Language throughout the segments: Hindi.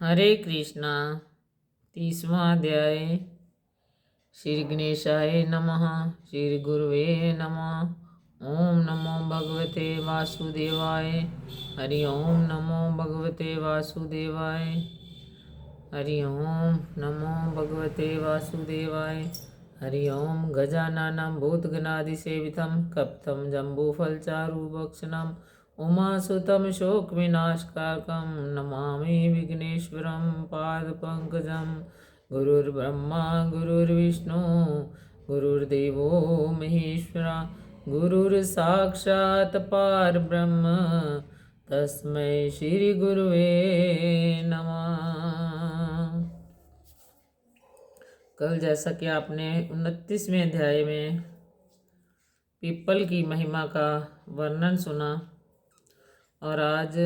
हरे कृष्णा। 30वां अध्याय। श्री गणेशाय नमः। श्री गुरुवे नमः। ओम नमो भगवते वासुदेवाय। हरि ओम नमो भगवते वासुदेवाय। हरि ओम नमो भगवते वासुदेवाय। हरि ओम गजाननं भूतगणादिसेवितं कपितं जम्बूफलचारुभक्षणं उमासुतं शोकविनाशकारकं नमामि विघ्नेश्वरं पादपङ्कजं। गुरुर्ब्रह्मा गुरुर्विष्णु गुरुर्देवो महेश्वरा गुरुर्साक्षात् परब्रह्म तस्मै श्री गुरुवे नमः। कल जैसा कि आपने 29वें अध्याय में पीपल की महिमा का वर्णन सुना और आज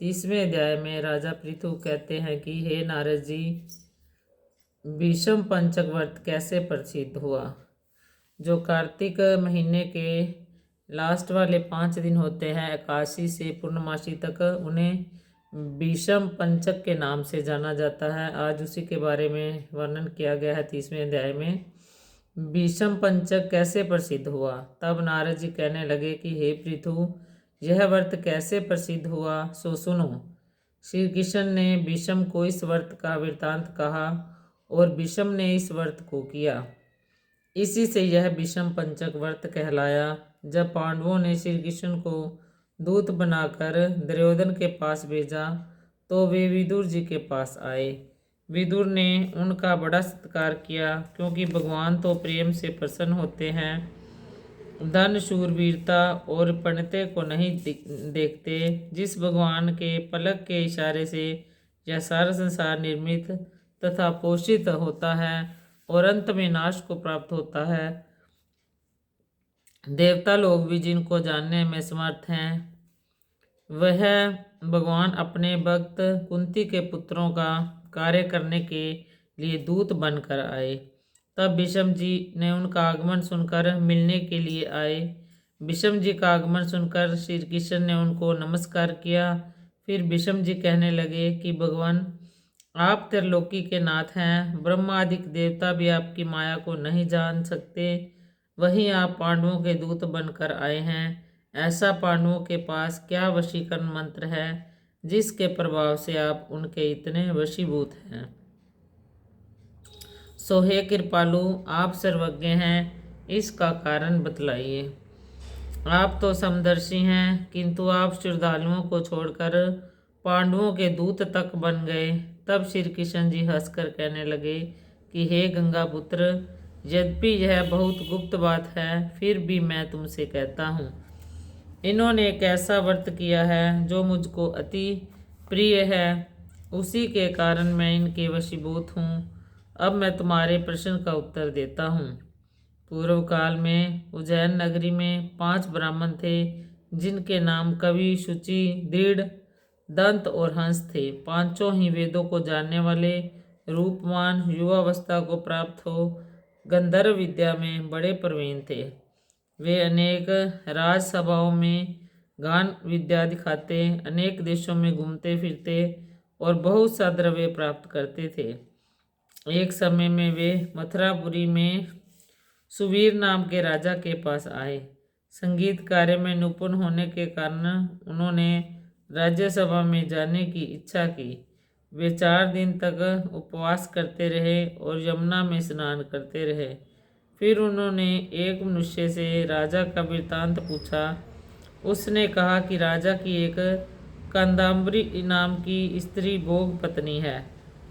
30वें अध्याय में राजा पृथु कहते हैं कि हे नारद जी, भीष्म पंचक व्रत कैसे प्रसिद्ध हुआ। जो कार्तिक महीने के लास्ट वाले 5 दिन होते हैं एकादशी से पूर्णमासी तक, उन्हें भीष्म पंचक के नाम से जाना जाता है। आज उसी के बारे में वर्णन किया गया है 30वें अध्याय में। भीष्म पंचक कैसे प्रसिद्ध हुआ। तब नारद जी कहने लगे कि हे पृथु, यह व्रत कैसे प्रसिद्ध हुआ सो सुनो। श्री कृष्ण ने भीष्म को इस व्रत का वृत्तांत कहा और भीष्म ने इस व्रत को किया। इसी से यह भीष्म पंचक व्रत कहलाया। जब पांडवों ने श्री कृष्ण को दूत बनाकर दुर्योधन के पास भेजा तो वे विदुर जी के पास आए। विदुर ने उनका बड़ा सत्कार किया, क्योंकि भगवान तो प्रेम से प्रसन्न होते हैं, धन शूरवीरता और पंडिते को नहीं देखते। जिस भगवान के पलक के इशारे से यह सारा संसार निर्मित तथा पोषित होता है और अंत में नाश को प्राप्त होता है, देवता लोग भी जिनको जानने में समर्थ हैं, वह भगवान अपने भक्त कुंती के पुत्रों का कार्य करने के लिए दूत बनकर आए। तब भीष्म जी ने उनका आगमन सुनकर मिलने के लिए आए। भीष्म जी का आगमन सुनकर श्री कृष्ण ने उनको नमस्कार किया। फिर भीष्म जी कहने लगे कि भगवान, आप त्रिलोकी के नाथ हैं। ब्रह्मादिक देवता भी आपकी माया को नहीं जान सकते, वहीं आप पांडवों के दूत बनकर आए हैं। ऐसा पांडवों के पास क्या वशीकरण मंत्र है जिसके प्रभाव से आप उनके इतने वशीभूत हैं। सो हे कृपालु, आप सर्वज्ञ हैं, इसका कारण बतलाइए। आप तो समदर्शी हैं, किंतु आप श्रद्धालुओं को छोड़कर पांडवों के दूत तक बन गए। तब श्री कृष्ण जी हंसकर कहने लगे कि हे गंगा पुत्र, यद्यपि यह बहुत गुप्त बात है, फिर भी मैं तुमसे कहता हूँ। इन्होंने एक ऐसा व्रत किया है जो मुझको अति प्रिय है, उसी के कारण मैं इनके वशीभूत हूँ। अब मैं तुम्हारे प्रश्न का उत्तर देता हूँ। पूर्व काल में उज्जैन नगरी में 5 ब्राह्मण थे, जिनके नाम कवि, शुचि, दृढ़, दंत और हंस थे। पांचों ही वेदों को जानने वाले, रूपवान, युवावस्था को प्राप्त हो गंधर्व विद्या में बड़े प्रवीण थे। वे अनेक राजसभाओं में गान विद्या दिखाते, अनेक देशों में घूमते फिरते और बहुत सा द्रव्य प्राप्त करते थे। एक समय में वे मथुरापुरी में सुवीर नाम के राजा के पास आए। संगीत कार्य में निपुण होने के कारण उन्होंने राज्यसभा में जाने की इच्छा की। वे 4 दिन तक उपवास करते रहे और यमुना में स्नान करते रहे। फिर उन्होंने एक मनुष्य से राजा का वृत्तांत पूछा। उसने कहा कि राजा की एक कादम्बरी नाम की स्त्री भोग पत्नी है।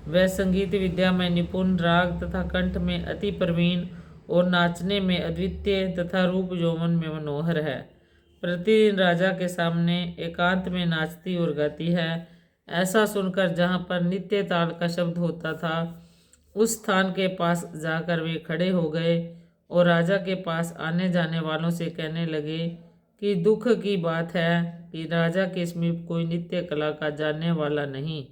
वह संगीत विद्या में निपुण, राग तथा कंठ में अति प्रवीण और नाचने में अद्वितीय तथा रूप यौवन में मनोहर है। प्रतिदिन राजा के सामने एकांत में नाचती और गाती है। ऐसा सुनकर जहाँ पर नित्य ताल का शब्द होता था, उस स्थान के पास जाकर वे खड़े हो गए और राजा के पास आने जाने वालों से कहने लगे कि दुख की बात है कि राजा के समीप कोई नित्य कला का जानने वाला नहीं।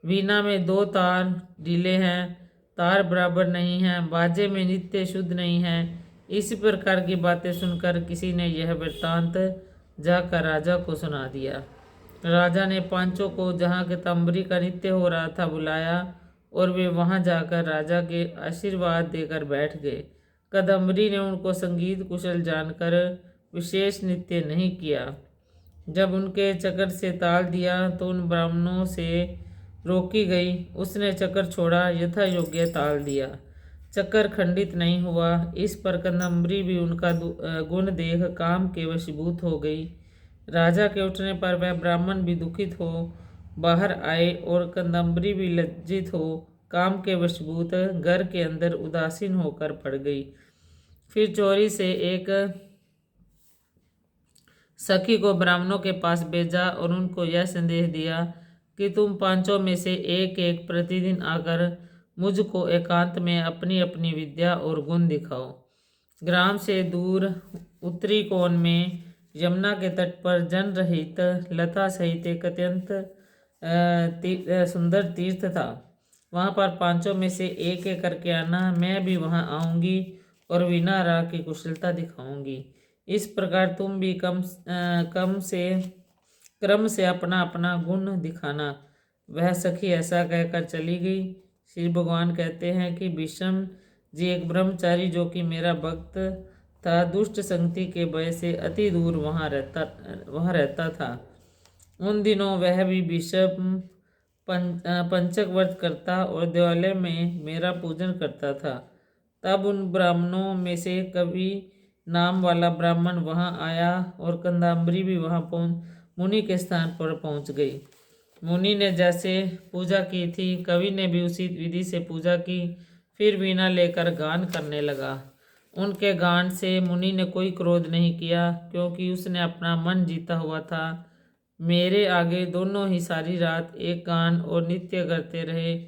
वीणा में 2 तार ढीले हैं, तार बराबर नहीं हैं, बाजे में नित्य शुद्ध नहीं है। इसी प्रकार की बातें सुनकर किसी ने यह वृत्तांत जाकर राजा को सुना दिया। राजा ने पांचों को जहाँ के तंबरी का नृत्य हो रहा था बुलाया और वे वहां जाकर राजा के आशीर्वाद देकर बैठ गए। कदम्बरी ने उनको संगीत कुशल जानकर विशेष नृत्य नहीं किया। जब उनके चक्र से ताल दिया तो उन ब्राह्मणों से रोकी गई। उसने चक्र छोड़ा, यथा योग्य ताल दिया, चक्कर खंडित नहीं हुआ। इस पर कदम्बरी भी उनका गुण देख काम के वशीभूत हो गई। राजा के उठने पर वह ब्राह्मण भी दुखित हो बाहर आए और कदम्बरी भी लज्जित हो काम के वशीभूत घर के अंदर उदासीन होकर पड़ गई। फिर चोरी से एक सखी को ब्राह्मणों के पास भेजा और उनको यह संदेश दिया कि तुम पांचों में से एक एक प्रतिदिन आकर मुझको एकांत में अपनी अपनी विद्या और गुण दिखाओ। ग्राम से दूर उत्तरी कोण में यमुना के तट पर जन रहित लता सहित एक अत्यंत सुंदर तीर्थ था। वहां पर पांचों में से एक एक करके आना, मैं भी वहां आऊंगी और बिना राह की कुशलता दिखाऊंगी। इस प्रकार तुम भी क्रम से अपना अपना गुण दिखाना। वह सखी ऐसा कहकर चली गई। श्री भगवान कहते हैं कि भीष्म जी एक ब्रह्मचारी जो कि मेरा भक्त था, दुष्ट संगति के भय से अति दूर वहाँ रहता था। उन दिनों वह भी भीष्म पंचक व्रत करता और देवालय में मेरा पूजन करता था। तब उन ब्राह्मणों में से कवि नाम वाला ब्राह्मण वहां आया और कदम्बरी भी वहां मुनि के स्थान पर पहुंच गई। मुनि ने जैसे पूजा की थी, कवि ने भी उसी विधि से पूजा की। फिर वीणा लेकर गान करने लगा। उनके गान से मुनि ने कोई क्रोध नहीं किया, क्योंकि उसने अपना मन जीता हुआ था। मेरे आगे दोनों ही सारी रात एक गान और नृत्य करते रहे।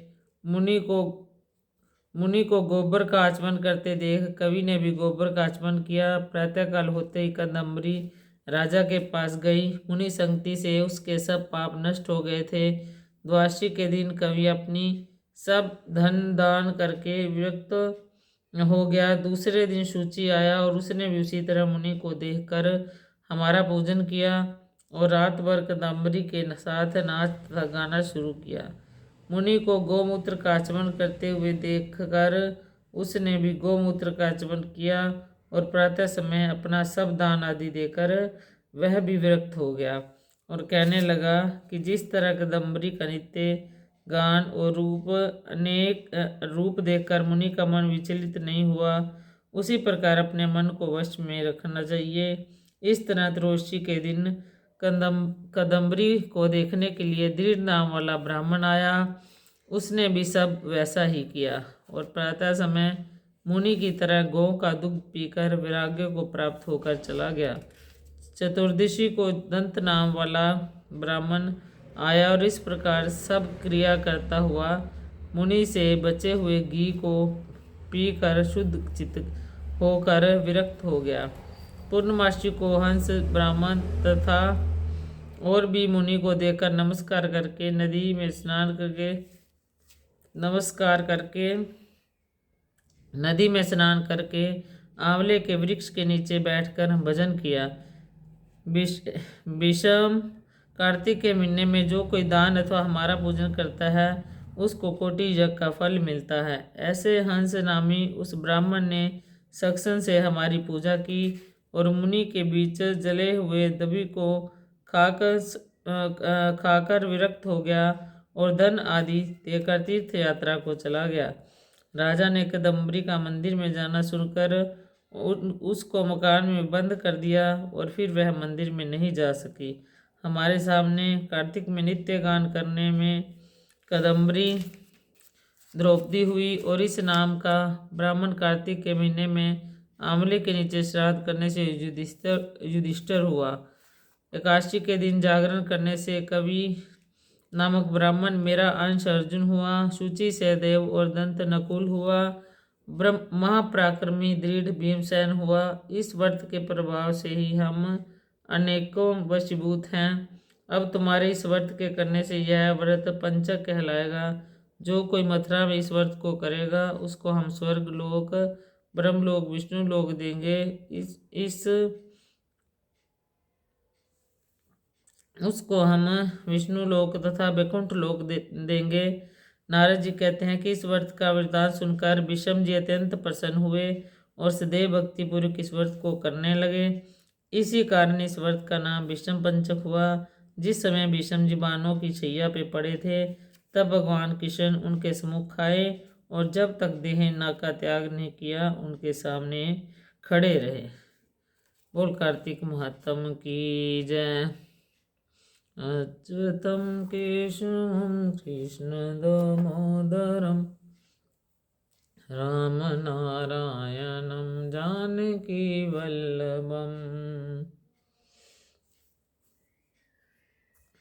मुनि को गोबर का आचमन करते देख कवि ने भी गोबर का आचमन किया। प्रातःकाल होते ही कदम्बरी राजा के पास गई। मुनि संगति से उसके सब पाप नष्ट हो गए थे। द्वादशी के दिन कवि अपनी सब धन दान करके विरक्त हो गया। दूसरे दिन सूची आया और उसने भी उसी तरह मुनि को देखकर हमारा पूजन किया और रात भर कदम्बरी के साथ नाच तथा गाना शुरू किया। मुनि को गोमूत्र का आचमन करते हुए देखकर उसने भी गोमूत्र का आचमन किया और प्रातः समय अपना सब दान आदि देकर वह भी विरक्त हो गया और कहने लगा कि जिस तरह कदम्बरी का नित्य गान और रूप देखकर मुनि का मन विचलित नहीं हुआ, उसी प्रकार अपने मन को वश में रखना चाहिए। इस तरह त्रयोदशी के दिन कदम्बरी को देखने के लिए दृढ़ नाम वाला ब्राह्मण आया। उसने भी सब वैसा ही किया और प्रातः समय मुनि की तरह गौ का दुग्ध पीकर वैराग्य को प्राप्त होकर चला गया। चतुर्दशी को दंत नाम वाला ब्राह्मण आया और इस प्रकार सब क्रिया करता हुआ मुनि से बचे हुए घी को पीकर शुद्ध चित्त होकर विरक्त हो गया। पूर्णमासी को हंस ब्राह्मण तथा और भी मुनि को देखकर नमस्कार करके नदी में स्नान करके आंवले के वृक्ष के नीचे बैठकर भजन किया। विषम कार्तिक के महीने में जो कोई दान अथवा हमारा पूजन करता है उसको कोटि यज्ञ का फल मिलता है। ऐसे हंस नामी उस ब्राह्मण ने सक्सन से हमारी पूजा की और मुनि के बीच जले हुए दबी को खाकर विरक्त हो गया और धन आदि देकर तीर्थ यात्रा को चला गया। राजा ने कदम्बरी का मंदिर में जाना सुनकर उसको मकान में बंद कर दिया और फिर वह मंदिर में नहीं जा सकी। हमारे सामने कार्तिक में नित्य गान करने में कदम्बरी द्रौपदी हुई और इस नाम का ब्राह्मण कार्तिक के महीने में आंवले के नीचे श्राद्ध करने से युधिष्ठिर हुआ। एकादशी के दिन जागरण करने से कवि नामक ब्राह्मण मेरा अंश अर्जुन हुआ। सूची सहदेव और दंत नकुल हुआ। महापराक्रमी दृढ़ भीमसेन हुआ। इस व्रत के प्रभाव से ही हम अनेकों वशीभूत हैं। अब तुम्हारे इस व्रत के करने से यह व्रत पंचक कहलाएगा। जो कोई मथुरा में इस व्रत को करेगा उसको हम स्वर्ग लोक, ब्रह्मलोक, विष्णु लोक देंगे। उसको हम विष्णु लोक तथा वैकुंठ लोक देंगे। नारद जी कहते हैं कि इस व्रत का वरदान सुनकर विषम जी अत्यंत प्रसन्न हुए और सदैव भक्तिपूर्वक इस व्रत को करने लगे। इसी कारण इस व्रत का नाम विषम पंचक हुआ। जिस समय विषम जी बाणों की शैया पे पड़े थे, तब भगवान कृष्ण उनके सम्मुख आए और जब तक देह ना का त्याग नहीं किया उनके सामने खड़े रहे। बोल कार्तिक महात्म की जय। अच्युतं केशवं कृष्ण दामोदरं रामनारायणं जानकी वल्लभम्